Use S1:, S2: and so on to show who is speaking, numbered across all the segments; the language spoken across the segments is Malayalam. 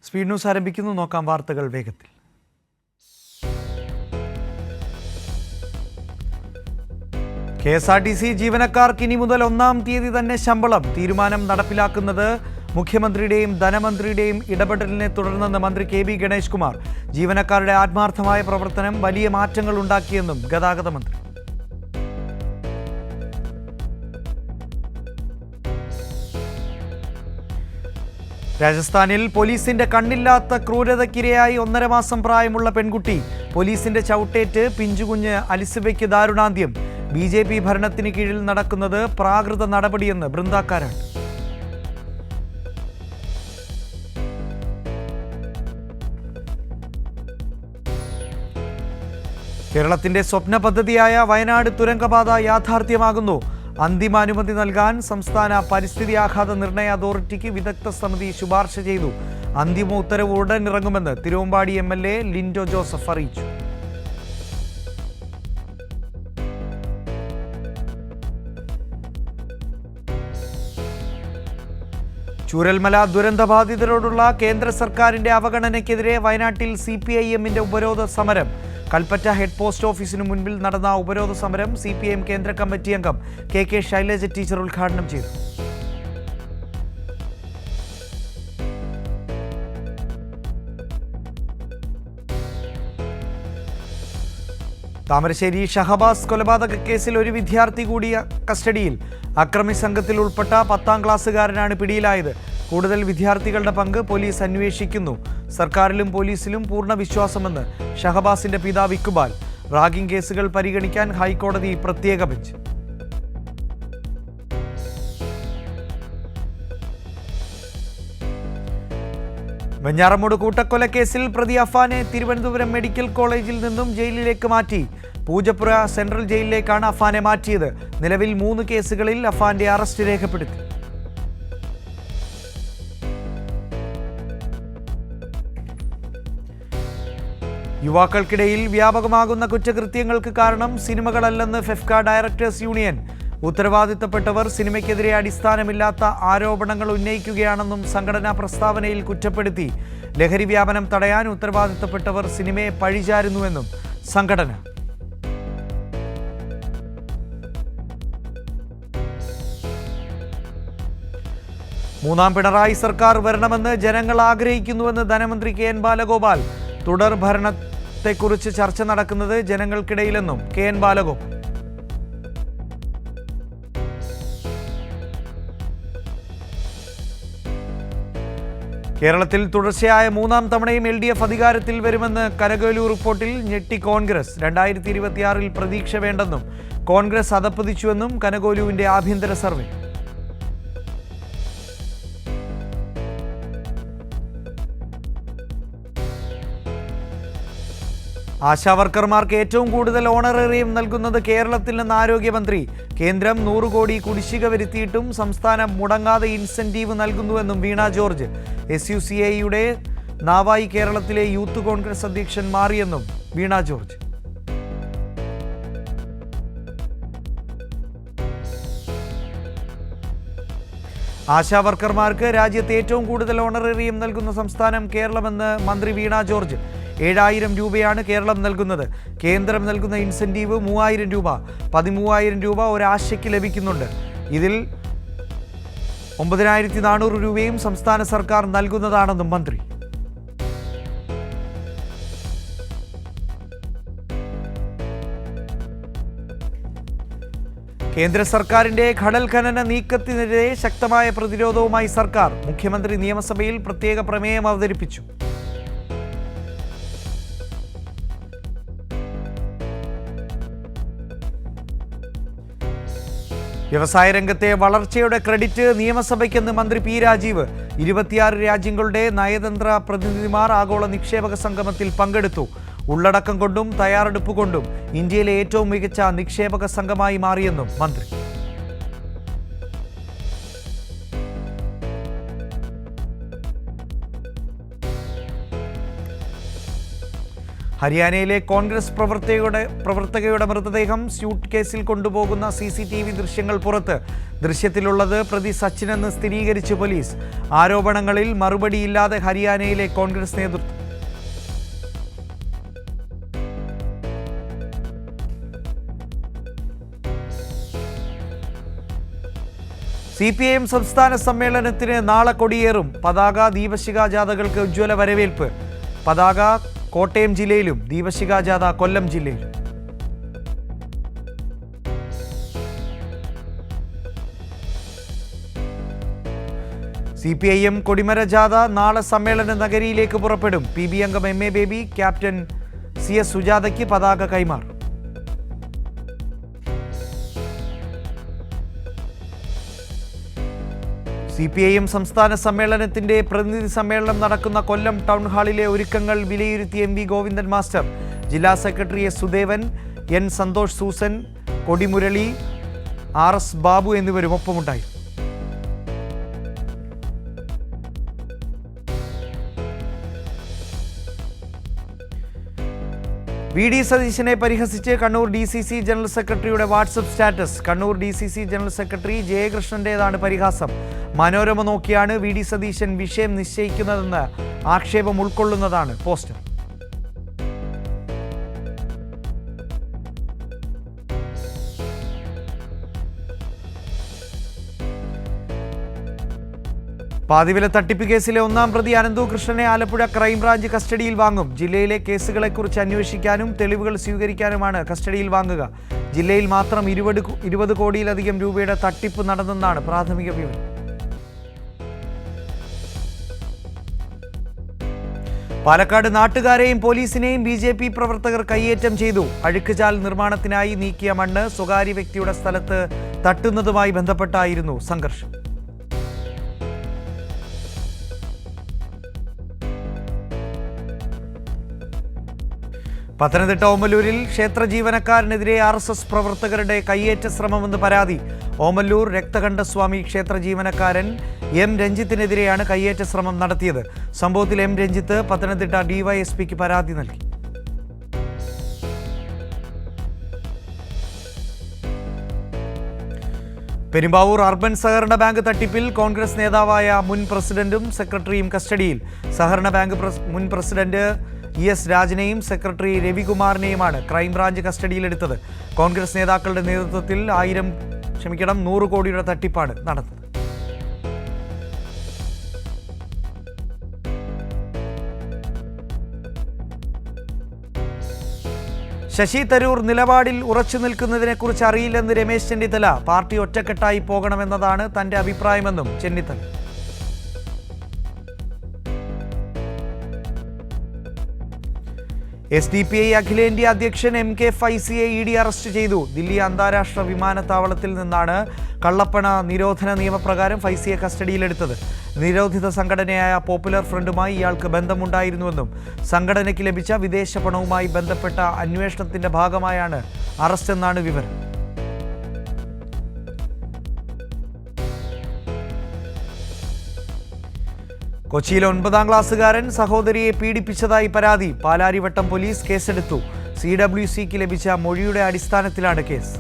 S1: സ്പീഡ് ന്യൂസ് ആരംഭിക്കുന്നു. നോക്കാം വാർത്തകൾ വേഗത്തിൽ. KSRTC ജീവനക്കാർക്ക് ഇനി മുതൽ 1-ാം തീയതി തന്നെ ശമ്പളം. തീരുമാനം നടപ്പിലാക്കുന്നത് മുഖ്യമന്ത്രിയുടെയും ധനമന്ത്രിയുടെയും ഇടപെടലിനെ തുടർന്നെന്ന് മന്ത്രി KB ഗണേഷ് കുമാർ. ജീവനക്കാരുടെ ആത്മാർത്ഥമായ പ്രവർത്തനം വലിയ മാറ്റങ്ങൾ ഉണ്ടാക്കിയെന്നും ഗതാഗത മന്ത്രി. രാജസ്ഥാനിൽ പോലീസിന്റെ കണ്ണില്ലാത്ത ക്രൂരതയ്ക്കിരയായി 1.5 മാസം പ്രായമുള്ള പെൺകുട്ടി. പോലീസിന്റെ ചവിട്ടേറ്റ് പിഞ്ചുകുഞ്ഞ് അലിസബയ്ക്ക് ദാരുണാന്ത്യം. BJP ഭരണത്തിന് കീഴിൽ നടക്കുന്നത് പ്രാകൃത നടപടിയെന്ന് ബൃന്ദാക്കാരാണ്. കേരളത്തിന്റെ സ്വപ്ന പദ്ധതിയായ വയനാട് തുരങ്കപാത യാഥാർത്ഥ്യമാകുന്നു. അന്തിമ അനുമതി നൽകാൻ സംസ്ഥാന പരിസ്ഥിതി ആഘാത നിർണയ അതോറിറ്റിക്ക് വിദഗ്ധ സമിതി ശുപാർശ ചെയ്തു. അന്തിമ ഉത്തരവ് ഉടൻ ഇറങ്ങുമെന്ന് തിരുവമ്പാടി MLA ലിൻഡോ ജോസഫ് അറിയിച്ചു. ചൂരൽമല ദുരന്തബാധിതരോടുള്ള കേന്ദ്ര സർക്കാരിന്റെ അവഗണനയ്ക്കെതിരെ വയനാട്ടിൽ CPIM-ന്റെ ഉപരോധ സമരം. കൽപ്പറ്റ ഹെഡ് പോസ്റ്റ് ഓഫീസിനു മുൻപിൽ നടന്ന ഉപരോധ സമരം CPIM കേന്ദ്ര കമ്മിറ്റി അംഗം KK ശൈലജ ടീച്ചർ ഉദ്ഘാടനം ചെയ്തു. താമരശ്ശേരി ഷഹബാസ് കൊലപാതക കേസിൽ ഒരു വിദ്യാർത്ഥി കൂടി കസ്റ്റഡിയിൽ. അക്രമി സംഘത്തിൽ ഉൾപ്പെട്ട 10-ാം ക്ലാസ്സുകാരനാണ് പിടിയിലായത്. കൂടുതൽ വിദ്യാർത്ഥികളുടെ പങ്ക് പോലീസ് അന്വേഷിക്കുന്നു. സർക്കാരിലും പോലീസിലും പൂർണ്ണ വിശ്വാസമെന്ന് ഷഹബാസിന്റെ പിതാവ് ഇക്ബാൽ. റാഗിംഗ് കേസുകൾ പരിഗണിക്കാൻ ഹൈക്കോടതി പ്രത്യേക ബെഞ്ച്. വെഞ്ഞാറമൂട് കൂട്ടക്കൊലക്കേസിൽ പ്രതി അഫാനെ തിരുവനന്തപുരം മെഡിക്കൽ കോളേജിൽ നിന്നും ജയിലിലേക്ക് മാറ്റി. പൂജപ്പുര സെൻട്രൽ ജയിലിലേക്കാണ് അഫാനെ മാറ്റിയത്. നിലവിൽ 3 കേസുകളിൽ അഫാന്റെ അറസ്റ്റ് രേഖപ്പെടുത്തി. യുവാക്കൾക്കിടയിൽ വ്യാപകമാകുന്ന കുറ്റകൃത്യങ്ങൾക്ക് കാരണം സിനിമകളല്ലെന്ന് ഫെഫ്ക ഡയറക്ടേഴ്സ് യൂണിയൻ. ഉത്തരവാദിത്തപ്പെട്ടവർ സിനിമയ്ക്കെതിരെ അടിസ്ഥാനമില്ലാത്ത ആരോപണങ്ങൾ ഉന്നയിക്കുകയാണെന്നും സംഘടനാ പ്രസ്താവനയിൽ കുറ്റപ്പെടുത്തി. ലഹരി വ്യാപനം തടയാൻ ഉത്തരവാദിത്തപ്പെട്ടവർ സിനിമയെ പഴിചാരുന്നുവെന്നും സംഘടന. മൂന്നാം പിണറായി സർക്കാർ വരണമെന്ന് ജനങ്ങൾ ആഗ്രഹിക്കുന്നുവെന്ന് ധനമന്ത്രി KN ബാലഗോപാൽ. തുടർ ഭരണത്തെക്കുറിച്ച് ചർച്ച നടക്കുന്നത് ജനങ്ങൾക്കിടയിലെന്നും KN ബാലഗോപാൽ. കേരളത്തിൽ തുടർച്ചയായ 3-ാം തവണയും LDF അധികാരത്തിൽ വരുമെന്ന് കനകലു റിപ്പോർട്ടിൽ ഞെട്ടി കോൺഗ്രസ്. 2026-ൽ പ്രതീക്ഷ വേണ്ടെന്നും കോൺഗ്രസ് അധപ്പതിച്ചുവെന്നും കനകലുവിന്റെ ആഭ്യന്തര സർവേ. ആശാവർക്കർമാർക്ക് ഏറ്റവും കൂടുതൽ ഓണറേറിയം നൽകുന്നത് കേരളത്തിൽ നിന്ന് ആരോഗ്യമന്ത്രി. കേന്ദ്രം 100 കോടി കുടിശ്ശിക വരുത്തിയിട്ടും സംസ്ഥാനം മുടങ്ങാതെ ഇൻസെന്റീവ് നൽകുന്നുവെന്നും വീണ ജോർജ്. SUCI-യുടെ നാവായി കേരളത്തിലെ യൂത്ത് കോൺഗ്രസ് അധ്യക്ഷൻ മാറിയെന്നും വീണ ജോർജ്. ആശാവർക്കർമാർക്ക് രാജ്യത്ത് ഏറ്റവും കൂടുതൽ ഓണറേറിയം നൽകുന്ന സംസ്ഥാനം കേരളമെന്ന് മന്ത്രി വീണ ജോർജ്. 7,000 രൂപയാണ് കേരളം നൽകുന്നത്. കേന്ദ്രം നൽകുന്ന ഇൻസെന്റീവ് 3,000 രൂപ. 13,000 രൂപ ഒരാഴ്ചയ്ക്ക് ലഭിക്കുന്നുണ്ട്. ഇതിൽ 9,400 രൂപയും സംസ്ഥാന സർക്കാർ നൽകുന്നതാണെന്നും മന്ത്രി. കേന്ദ്ര സർക്കാരിന്റെ ഖനൽ ഖനന നീക്കത്തിനെതിരെ ശക്തമായ പ്രതിരോധവുമായി സർക്കാർ. മുഖ്യമന്ത്രി നിയമസഭയിൽ പ്രത്യേക പ്രമേയം അവതരിപ്പിച്ചു. വ്യവസായ രംഗത്തെ വളർച്ചയുടെ ക്രെഡിറ്റ് നിയമസഭയ്ക്കെന്ന് മന്ത്രി P രാജീവ്. 26 രാജ്യങ്ങളുടെ നയതന്ത്ര പ്രതിനിധിമാർ ആഗോള നിക്ഷേപക സംഗമത്തിൽ പങ്കെടുത്തു. ഉള്ളടക്കം കൊണ്ടും തയ്യാറെടുപ്പ് കൊണ്ടും ഇന്ത്യയിലെ ഏറ്റവും മികച്ച നിക്ഷേപക സംഘമായി മാറിയെന്നും മന്ത്രി. ഹരിയാനയിലെ കോൺഗ്രസ് പ്രവർത്തകയുടെ മൃതദേഹം സ്യൂട്ട് കേസിൽ കൊണ്ടുപോകുന്ന CCTV ദൃശ്യങ്ങൾ പുറത്ത്. ദൃശ്യത്തിലുള്ളത് പ്രതി സച്ചിനെന്ന് സ്ഥിരീകരിച്ചു പോലീസ്. ആരോപണങ്ങളിൽ മറുപടിയില്ലാതെ ഹരിയാനയിലെ കോൺഗ്രസ് നേതൃത്വം. CPIM സംസ്ഥാന സമ്മേളനത്തിന് നാളെ കൊടിയേറും. പതാക ദീപശിഖാ ജാഥകൾക്ക് ഉജ്ജ്വല വരവേൽപ്പ്. പതാക കോട്ടയം ജില്ലയിലും ദീപശിഖാ ജാഥ കൊല്ലം ജില്ലയിലും. CPIM കൊടിമര ജാഥ നാളെ സമ്മേളന നഗരിയിലേക്ക് പുറപ്പെടും. PB അംഗം MA ബേബി ക്യാപ്റ്റൻ CS സുജാതയ്ക്ക് പതാക കൈമാറും. CPIM സംസ്ഥാന സമ്മേളനത്തിന്റെ പ്രതിനിധി സമ്മേളനം നടക്കുന്ന കൊല്ലം ടൗൺ ഹാളിലെ ഒരുക്കങ്ങൾ വിലയിരുത്തി MV ഗോവിന്ദൻ മാസ്റ്റർ. ജില്ലാ secretary S Sudevan, N Santhosh Susan, കൊടിമുരളി, RS Babu എന്നിവരും ഒപ്പമുണ്ടായി. VD സതീശനെ പരിഹസിച്ച് കണ്ണൂർ DCC ജനറൽ സെക്രട്ടറിയുടെ WhatsApp status. Kannur DCC general secretary ജയകൃഷ്ണന്റേതാണ് പരിഹാസം. മനോരമ നോക്കിയാണ് VD സതീശൻ വിഷയം നിശ്ചയിക്കുന്നതെന്ന് ആക്ഷേപം ഉൾക്കൊള്ളുന്നതാണ് പോസ്റ്റർ. പാതിവില തട്ടിപ്പ് കേസിലെ ഒന്നാം പ്രതി അനന്തു കൃഷ്ണനെ ആലപ്പുഴ ക്രൈംബ്രാഞ്ച് കസ്റ്റഡിയിൽ വാങ്ങും. ജില്ലയിലെ കേസുകളെക്കുറിച്ച് അന്വേഷിക്കാനും തെളിവുകൾ സ്വീകരിക്കാനുമാണ് കസ്റ്റഡിയിൽ വാങ്ങുക. ജില്ലയിൽ മാത്രം 20 കോടിയിലധികം രൂപയുടെ തട്ടിപ്പ് നടന്നെന്നാണ് പ്രാഥമിക വിവരം. പാലക്കാട് നാട്ടുകാരെയും പോലീസിനെയും BJP പ്രവർത്തകർ കയ്യേറ്റം ചെയ്തു. അഴുക്കുചാൽ നിർമ്മാണത്തിനായി നീക്കിയ മണ്ണ് സ്വകാര്യ വ്യക്തിയുടെ സ്ഥലത്ത് തട്ടുന്നതുമായി ബന്ധപ്പെട്ടായിരുന്നു സംഘർഷം. പത്തനംതിട്ട ഓമല്ലൂരിൽ ക്ഷേത്ര ജീവനക്കാരനെതിരെ RSS പ്രവർത്തകരുടെ കയ്യേറ്റ ശ്രമമെന്ന് പരാതി. ഓമല്ലൂർ രക്തകണ്ഠസ്വാമി ക്ഷേത്ര ജീവനക്കാരൻ M രഞ്ജിത്തിനെതിരെയാണ് കയ്യേറ്റ ശ്രമം നടത്തിയത്. സംഭവത്തിൽ M രഞ്ജിത്ത് പത്തനംതിട്ട DYSPക്ക് പരാതി നൽകി. പെരുമ്പാവൂർ അർബൻ സഹകരണ ബാങ്ക് തട്ടിപ്പിൽ കോൺഗ്രസ് നേതാവായ മുൻ പ്രസിഡന്റും സെക്രട്ടറിയും കസ്റ്റഡിയിൽ. സഹകരണ ബാങ്ക് മുൻ പ്രസിഡന്റ് ES രാജനെയും സെക്രട്ടറി രവികുമാറിനെയുമാണ് ക്രൈംബ്രാഞ്ച് കസ്റ്റഡിയിലെടുത്തത്. കോൺഗ്രസ് നേതാക്കളുടെ നേതൃത്വത്തിൽ 100 കോടിയുടെ തട്ടിപ്പാണ് നടന്നത്. ശശി തരൂർ നിലപാടിൽ ഉറച്ചു നിൽക്കുന്നതിനെക്കുറിച്ച് അറിയില്ലെന്ന് രമേശ് ചെന്നിത്തല. പാർട്ടി ഒറ്റക്കെട്ടായി പോകണമെന്നതാണ് തന്റെ അഭിപ്രായമെന്നും ചെന്നിത്തല. SDPI അഖിലേന്ത്യാ അധ്യക്ഷൻ MK ഫൈസിയെ ED അറസ്റ്റ് ചെയ്തു. ദില്ലി അന്താരാഷ്ട്ര വിമാനത്താവളത്തിൽ നിന്നാണ് കള്ളപ്പണ നിരോധന നിയമപ്രകാരം ഫൈസിയെ കസ്റ്റഡിയിലെടുത്തത്. നിരോധിത സംഘടനയായ പോപ്പുലർ ഫ്രണ്ടുമായി ഇയാൾക്ക് ബന്ധമുണ്ടായിരുന്നുവെന്നും സംഘടനയ്ക്ക് ലഭിച്ച വിദേശ പണവുമായി ബന്ധപ്പെട്ട അന്വേഷണത്തിന്റെ ഭാഗമായാണ് അറസ്റ്റെന്നാണ് വിവരം. കൊച്ചിയിൽ 9ാം ക്ലാസ്സുകാരൻ സഹോദരിയെ പീഡിപ്പിച്ചതായി പരാതി. പാലാരിവട്ടം പോലീസ് കേസെടുത്തു. CWCക്ക് ലഭിച്ച മൊഴിയുടെ അടിസ്ഥാനത്തിലാണ് കേസ്.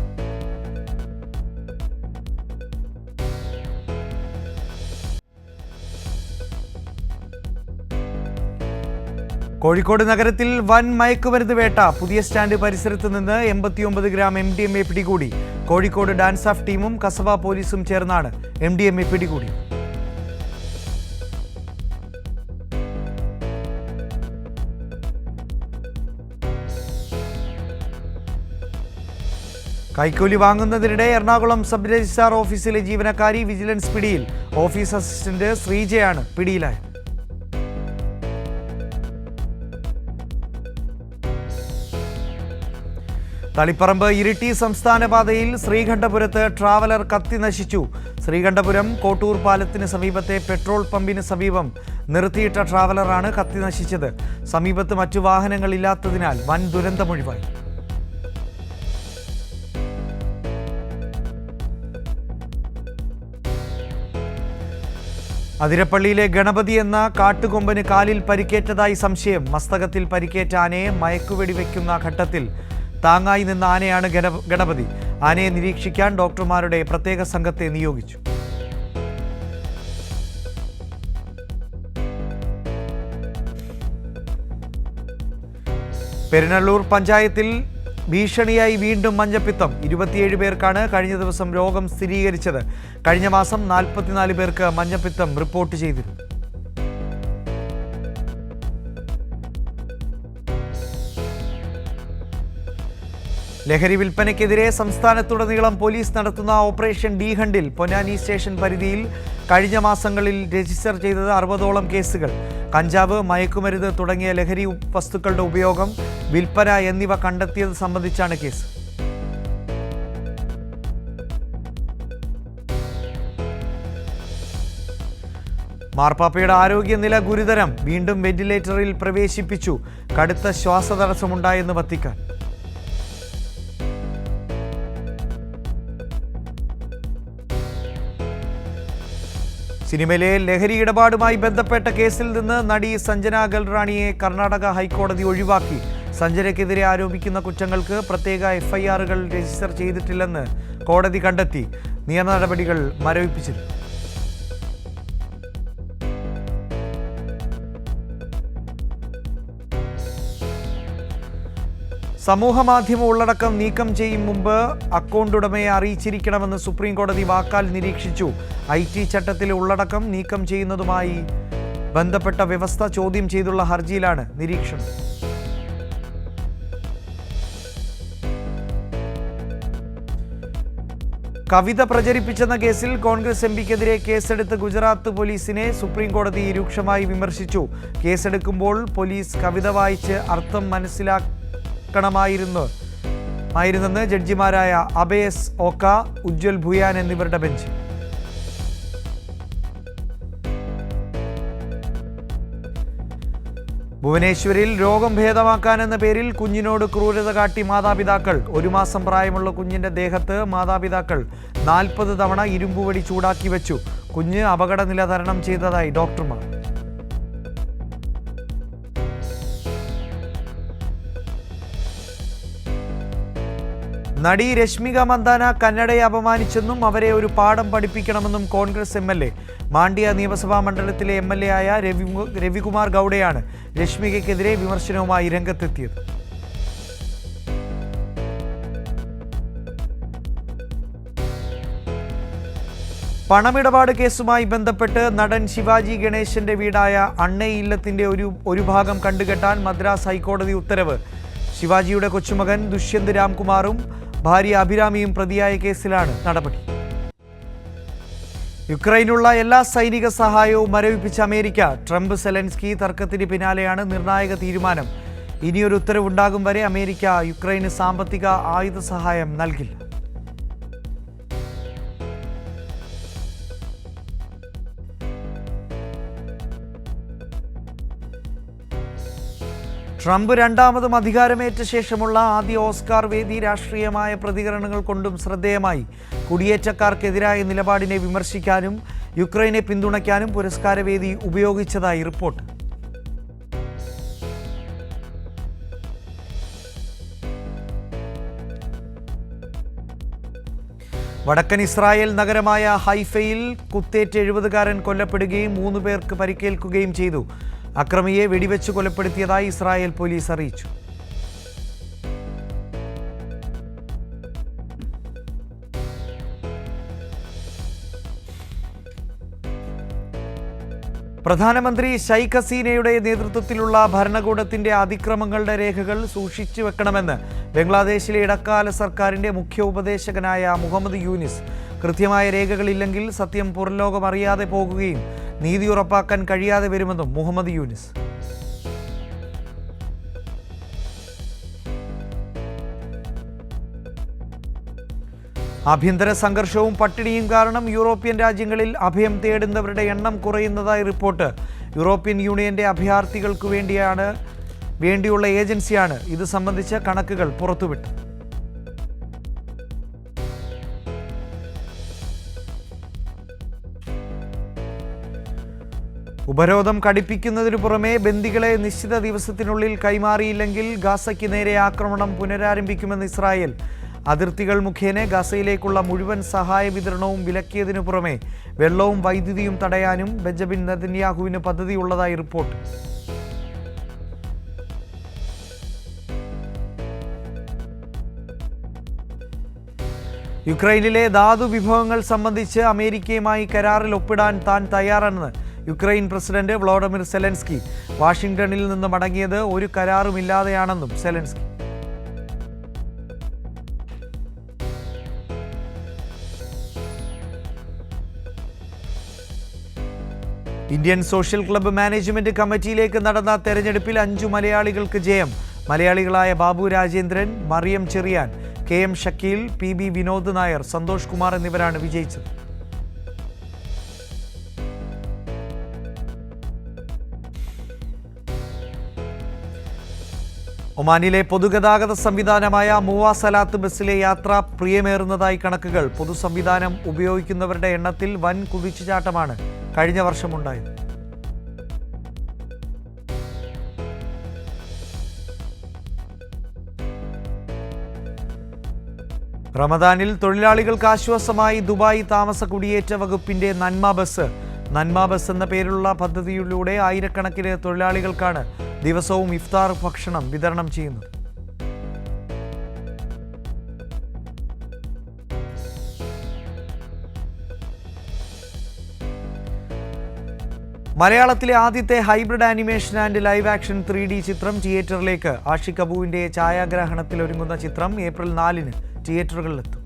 S1: കോഴിക്കോട് നഗരത്തിൽ വൻ മയക്കുമരുന്ന് വേട്ട. പുതിയ സ്റ്റാൻഡ് പരിസരത്ത് നിന്ന് 89 ഗ്രാം MDMA പിടികൂടി. കോഴിക്കോട് ഡാൻസ് ഓഫ് ടീമും കസബ പോലീസും ചേർന്നാണ് MDMA പിടികൂടി. കൈക്കൂലി വാങ്ങുന്നതിനിടെ എറണാകുളം സബ് രജിസ്ട്രാർ ഓഫീസിലെ ജീവനക്കാരി വിജിലൻസ് പിടിയിൽ. ഓഫീസ് അസിസ്റ്റന്റ് ശ്രീജയാണ് പിടിയിലായത്. തളിപ്പറമ്പ് ഇരിട്ടി സംസ്ഥാന പാതയിൽ ശ്രീകണ്ഠപുരത്ത് ട്രാവലർ കത്തി നശിച്ചു. ശ്രീകണ്ഠപുരം കോട്ടൂർ പാലത്തിന് സമീപത്തെ പെട്രോൾ പമ്പിന് സമീപം നിർത്തിയിട്ട ട്രാവലറാണ് കത്തി നശിച്ചത്. സമീപത്ത് മറ്റു വാഹനങ്ങളില്ലാത്തതിനാൽ വൻ ദുരന്തമൊഴിവായി. അതിരപ്പള്ളിയിലെ ഗണപതി എന്ന കാട്ടുകൊമ്പന് കാലിൽ പരിക്കേറ്റതായി സംശയം. മസ്തകത്തിൽ പരിക്കേറ്റ ആനയെ മയക്കുവെടി വയ്ക്കുന്ന ഘട്ടത്തിൽ താങ്ങായി നിന്ന ആനയാണ് ഗണപതി. ആനയെ നിരീക്ഷിക്കാൻ ഡോക്ടർമാരുടെ പ്രത്യേക സംഘത്തെ നിയോഗിച്ചു. പെരുന്നള്ളൂർ പഞ്ചായത്തിൽ ഭീഷണിയായി വീണ്ടും മഞ്ഞപ്പിത്തം. 27 പേർക്കാണ് കഴിഞ്ഞ ദിവസം രോഗം സ്ഥിരീകരിച്ചത്. കഴിഞ്ഞ മാസം 44 പേർക്ക് മഞ്ഞപ്പിത്തം റിപ്പോർട്ട് ചെയ്തിരുന്നു. ലഹരി വിൽപ്പനയ്ക്കെതിരെ സംസ്ഥാനത്തുടനീളം പോലീസ് നടത്തുന്ന ഓപ്പറേഷൻ ഡി ഹണ്ടിൽ പൊന്നാനി സ്റ്റേഷൻ പരിധിയിൽ കഴിഞ്ഞ മാസങ്ങളിൽ രജിസ്റ്റർ ചെയ്തത് 60ഓളം കേസുകൾ. കഞ്ചാവ്, മയക്കുമരുന്ന് തുടങ്ങിയ ലഹരി വസ്തുക്കളുടെ ഉപയോഗം, വിൽപ്പന എന്നിവ കണ്ടെത്തിയത് സംബന്ധിച്ചാണ് കേസ്. മാർപ്പാപ്പയുടെ ആരോഗ്യനില ഗുരുതരം. വീണ്ടും വെന്റിലേറ്ററിൽ പ്രവേശിപ്പിച്ചു. കടുത്ത ശ്വാസതടസ്സമുണ്ടായെന്ന് വത്തിക്കാൻ. സിനിമയിലെ ലഹരി ഇടപാടുമായി ബന്ധപ്പെട്ട കേസിൽ നിന്ന് നടി സഞ്ജന ഗൽറാണിയെ കർണാടക ഹൈക്കോടതി ഒഴിവാക്കി. സഞ്ജനയ്ക്കെതിരെ ആരോപിക്കുന്ന കുറ്റങ്ങൾക്ക് പ്രത്യേക എഫ്ഐആറുകൾ രജിസ്റ്റർ ചെയ്തിട്ടില്ലെന്ന് കോടതി കണ്ടെത്തി. നിയമ നടപടികൾ മരവിപ്പിച്ചിരുന്നു. സമൂഹമാധ്യമ ഉള്ളടക്കം നീക്കം ചെയ്യും മുമ്പ് അക്കൗണ്ട് ഉടമയെ അറിയിച്ചിരിക്കണമെന്ന് സുപ്രീം കോടതി വാക്കാൽ നിരീക്ഷിച്ചു. IT ചട്ടത്തിലെ ഉള്ളടക്കം നീക്കം ചെയ്യുന്നതുമായി ബന്ധപ്പെട്ട വ്യവസ്ഥ ചോദ്യം ചെയ്തുള്ള ഹർജിയിലാണ് നിരീക്ഷണം. കവിത പ്രചരിപ്പിച്ചെന്ന കേസിൽ കോൺഗ്രസ് MPക്കെതിരെ കേസെടുത്ത് ഗുജറാത്ത് പോലീസിനെ സുപ്രീം കോടതി രൂക്ഷമായി വിമർശിച്ചു. കേസെടുക്കുമ്പോൾ പോലീസ് കവിത വായിച്ച് അർത്ഥം മനസ്സിലാക്കണമായിരുന്നെന്ന് ജഡ്ജിമാരായ അഭയ് എസ് ഓക്ക, ഉജ്ജ്വൽ ഭുയാൻ എന്നിവരുടെ ബെഞ്ച്. ഭുവനേശ്വരിൽ രോഗം ഭേദമാക്കാനെന്ന പേരിൽ കുഞ്ഞിനോട് ക്രൂരത കാട്ടി മാതാപിതാക്കൾ. 1 മാസം പ്രായമുള്ള കുഞ്ഞിന്റെ ദേഹത്ത് മാതാപിതാക്കൾ 40 തവണ ഇരുമ്പുവടി ചൂടാക്കി വെച്ചു. കുഞ്ഞ് അപകടനില തരണം ചെയ്തതായി ഡോക്ടർമാർ. നടി രശ്മിക മന്ദാന കന്നഡയെ അപമാനിച്ചെന്നും അവരെ ഒരു പാഠം പഠിപ്പിക്കണമെന്നും കോൺഗ്രസ് MLA. മാണ്ഡ്യ നിയമസഭാ മണ്ഡലത്തിലെ MLA ആയ രവികുമാർ ഗൗഡയാണ് രശ്മികയ്ക്കെതിരെ വിമർശനവുമായി രംഗത്തെത്തിയത്. പണമിടപാട് കേസുമായി ബന്ധപ്പെട്ട് നടൻ ശിവാജി ഗണേശന്റെ വീടായ അണ്ണൈ ഇല്ലത്തിന്റെ ഒരു ഭാഗം കണ്ടുകെട്ടാൻ മദ്രാസ് ഹൈക്കോടതി ഉത്തരവ്. ശിവാജിയുടെ കൊച്ചുമകൻ ദുഷ്യന്ത് രാംകുമാറും ഭാര്യ അഭിരാമിയും പ്രതിയായ കേസിലാണ് നടപടി. യുക്രൈനുള്ള എല്ലാ സൈനിക സഹായവും മരവിപ്പിച്ച അമേരിക്ക. ട്രംപ് സെലൻസ്കി തർക്കത്തിന് പിന്നാലെയാണ് നിർണായക തീരുമാനം. ഇനിയൊരു ഉത്തരവുണ്ടാകും വരെ അമേരിക്ക യുക്രൈന് സാമ്പത്തിക ആയുധ സഹായം നൽകില്ല. ട്രംപ് രണ്ടാമതും അധികാരമേറ്റ ശേഷമുള്ള ആദ്യ ഓസ്കാർ വേദി രാഷ്ട്രീയമായ പ്രതികരണങ്ങൾ കൊണ്ടും ശ്രദ്ധേയമായി. കുടിയേറ്റക്കാർക്കെതിരായ നിലപാടിനെ വിമർശിക്കാനും യുക്രൈനെ പിന്തുണയ്ക്കാനും പുരസ്കാരവേദി ഉപയോഗിച്ചതായി റിപ്പോർട്ട്. വടക്കൻ ഇസ്രായേൽ നഗരമായ ഹൈഫയിൽ കുത്തേറ്റ് 70കാരൻ കൊല്ലപ്പെടുകയും 3 പേർക്ക് പരിക്കേൽക്കുകയും ചെയ്തു. അക്രമിയെ വെടിവെച്ച് കൊലപ്പെടുത്തിയതായി ഇസ്രായേൽ പോലീസ് അറിയിച്ചു. പ്രധാനമന്ത്രി ഷെയ്ഖ് ഹസീനയുടെ നേതൃത്വത്തിലുള്ള ഭരണകൂടത്തിന്റെ അതിക്രമങ്ങളുടെ രേഖകൾ സൂക്ഷിച്ചു വെക്കണമെന്ന് ബംഗ്ലാദേശിലെ ഇടക്കാല സർക്കാരിന്റെ മുഖ്യ ഉപദേശകനായ മുഹമ്മദ് യൂനിസ്. കൃത്യമായ രേഖകളില്ലെങ്കിൽ സത്യം പുറംലോകം അറിയാതെ പോകുകയും നീതി ഉറപ്പാക്കാൻ കഴിയാതെ വരുമെന്നും മുഹമ്മദ് യൂനിസ്. ആഭ്യന്തര സംഘർഷവും പട്ടിണിയും കാരണം യൂറോപ്യൻ രാജ്യങ്ങളിൽ അഭയം തേടുന്നവരുടെ എണ്ണം കുറയുന്നതായി റിപ്പോർട്ട്. യൂറോപ്യൻ യൂണിയന്റെ അഭയാർത്ഥികൾക്കു വേണ്ടിയുള്ള ഏജൻസിയാണ് ഇത് സംബന്ധിച്ച കണക്കുകൾ പുറത്തുവിട്ടത്. ഉപരോധം കടുപ്പിക്കുന്നതിനു പുറമെ ബന്ദികളെ നിശ്ചിത ദിവസത്തിനുള്ളിൽ കൈമാറിയില്ലെങ്കിൽ ഗാസയ്ക്ക് നേരെ ആക്രമണം പുനരാരംഭിക്കുമെന്ന് ഇസ്രായേൽ. അതിർത്തികൾ മുഖേന ഗാസയിലേക്കുള്ള മുഴുവൻ സഹായ വിതരണവും വിലക്കിയതിനു പുറമെ വെള്ളവും വൈദ്യുതിയും തടയാനും ബെഞ്ചമിൻ നെതന്യാഹുവിന് പദ്ധതിയുള്ളതായി റിപ്പോർട്ട്. യുക്രൈനിലെ ധാതു വിഭവങ്ങൾ സംബന്ധിച്ച് അമേരിക്കയുമായി കരാറിൽ ഒപ്പിടാൻ താൻ തയ്യാറാണെന്ന് യുക്രൈൻ പ്രസിഡന്റ് വ്ളോഡിമിർ സെലൻസ്കി. വാഷിംഗ്ടണിൽ നിന്ന് മടങ്ങിയത് ഒരു കരാറുമില്ലാതെയാണെന്നും Zelensky. Indian social club management കമ്മിറ്റിയിലേക്ക് നടന്ന തെരഞ്ഞെടുപ്പിൽ 5 മലയാളികൾക്ക് ജയം. മലയാളികളായ ബാബു രാജേന്ദ്രൻ, മറിയം ചെറിയാൻ, KM ഷക്കീൽ, PB വിനോദ് നായർ, സന്തോഷ് കുമാർ എന്നിവരാണ് വിജയിച്ചത്. ഒമാനിലെ പൊതുഗതാഗത സംവിധാനമായ മൂവാസലാത്ത് ബസ്സിലെ യാത്ര പ്രിയമേറുന്നതായി കണക്കുകൾ. പൊതുസംവിധാനം ഉപയോഗിക്കുന്നവരുടെ എണ്ണത്തിൽ വൻ കുതിച്ചുചാട്ടമാണ് കഴിഞ്ഞ വർഷമുണ്ടായത്. റമദാനിൽ തൊഴിലാളികൾക്ക് ആശ്വാസമായി ദുബായ് താമസ കുടിയേറ്റ വകുപ്പിന്റെ നന്മ ബസ്. നന്മ ബസ് എന്ന പേരിലുള്ള പദ്ധതിയിലൂടെ ആയിരക്കണക്കിന് തൊഴിലാളികൾക്കാണ് ദിവസവും ഇഫ്താർ ഭക്ഷണം വിതരണം ചെയ്യുന്നത്. മലയാളത്തിലെ ആദ്യത്തെ hybrid animation and live action 3D ചിത്രം തിയേറ്ററിലേക്ക്. ആഷിഖ് അബുവിന്റെ ഛായാഗ്രഹണത്തിൽ ഒരുങ്ങുന്ന ചിത്രം ഏപ്രിൽ 4-ന് തിയേറ്ററുകളിലെത്തും.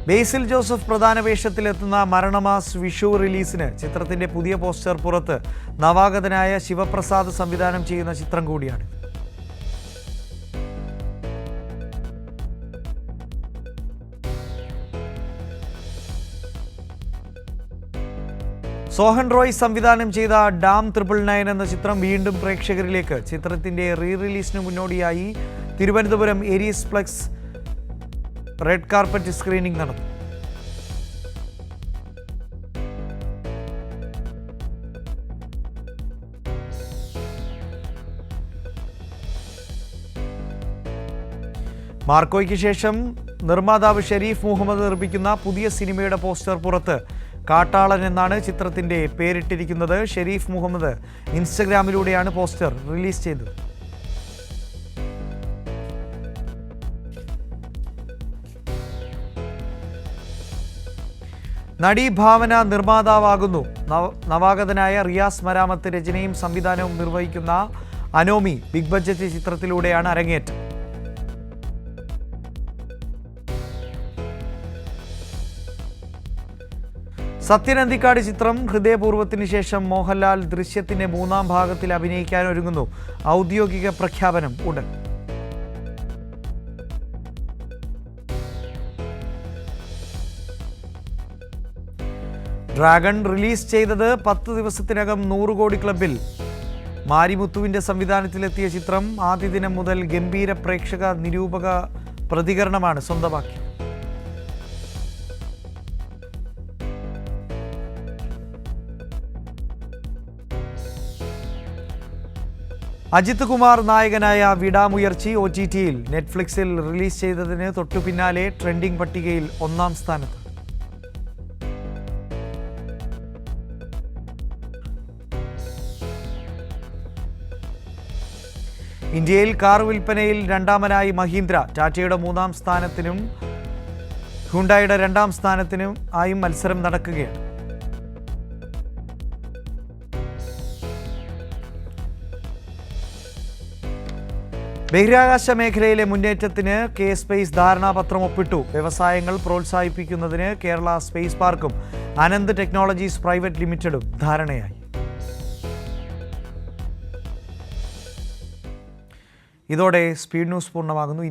S1: ബേസിൽ ജോസഫ് പ്രധാന വേഷത്തിലെത്തുന്ന മരണമാസ് വിഷു റിലീസിന് ചിത്രത്തിന്റെ പുതിയ പോസ്റ്റർ പുറത്ത്. നവാഗതനായ ശിവപ്രസാദ് സംവിധാനം ചെയ്യുന്ന ചിത്രം കൂടിയാണ്. സോഹൻ റോയ് സംവിധാനം ചെയ്ത ഡാം 999 എന്ന ചിത്രം വീണ്ടും പ്രേക്ഷകരിലേക്ക്. ചിത്രത്തിന്റെ റീ റിലീസിന് മുന്നോടിയായി Thiruvananthapuram Aries പ്ലക്സ് red carpet screening നടന്നു. മാർക്കോയ്ക്ക് ശേഷം നിർമ്മാതാവ് ഷെരീഫ് മുഹമ്മദ് നിർമ്മിക്കുന്ന പുതിയ സിനിമയുടെ പോസ്റ്റർ പുറത്ത്. കാട്ടാളൻ എന്നാണ് ചിത്രത്തിന്റെ പേരിട്ടിരിക്കുന്നത്. ഷെരീഫ് മുഹമ്മദ് ഇൻസ്റ്റഗ്രാമിലൂടെയാണ് പോസ്റ്റർ റിലീസ് ചെയ്തത്. നടി ഭാവന നിർമ്മാതാവാകുന്നു. നവാഗതനായ റിയാസ് മരാമത്ത് രചനയും സംവിധാനവും നിർവഹിക്കുന്ന അനോമി ബിഗ് ബഡ്ജറ്റ് ചിത്രത്തിലൂടെയാണ് അരങ്ങേറ്റം. സത്യൻ അന്തിക്കാട് ചിത്രം ഹൃദയപൂർവ്വത്തിന് ശേഷം മോഹൻലാൽ ദൃശ്യത്തിന്റെ 3ാം ഭാഗത്തിൽ അഭിനയിക്കാൻ ഒരുങ്ങുന്നു. ഔദ്യോഗിക പ്രഖ്യാപനം ഉടൻ. ഡ്രാഗൺ റിലീസ് ചെയ്തത് 10 ദിവസത്തിനകം 100 കോടി ക്ലബിൽ. മാരിമുത്തുവിന്റെ സംവിധാനത്തിലെത്തിയ ചിത്രം ആദ്യ ദിനം മുതൽ ഗംഭീര പ്രേക്ഷക നിരൂപക പ്രതികരണമാണ് സ്വന്തമാക്കി. അജിത് കുമാർ നായകനായ വിടാമുയർച്ചി OTT-യിൽ നെറ്റ്ഫ്ലിക്സിൽ റിലീസ് ചെയ്തതിന് തൊട്ടു പിന്നാലെ ട്രെൻഡിംഗ് പട്ടികയിൽ 1ാം സ്ഥാനത്ത്. ഇന്ത്യയിൽ കാർ വിൽപ്പനയിൽ 2ാമനായി മഹീന്ദ്ര. ടാറ്റയുടെ 3ാം സ്ഥാനത്തിനും ഹ്യുണ്ടായുടെ 2ാം സ്ഥാനത്തിനും ആയും മത്സരം നടക്കുകയാണ്. ബഹിരാകാശ മേഖലയിലെ മുന്നേറ്റത്തിന് സ്പേസ് ധാരണാപത്രം ഒപ്പിട്ടു. വ്യവസായങ്ങൾ പ്രോത്സാഹിപ്പിക്കുന്നതിന് കേരള സ്പേസ് പാർക്കും അനന്ത് ടെക്നോളജീസ് പ്രൈവറ്റ് ലിമിറ്റഡും ധാരണയായി. ഇതോടെ സ്പീഡ് ന്യൂസ് പൂർണ്ണമാകുന്നു.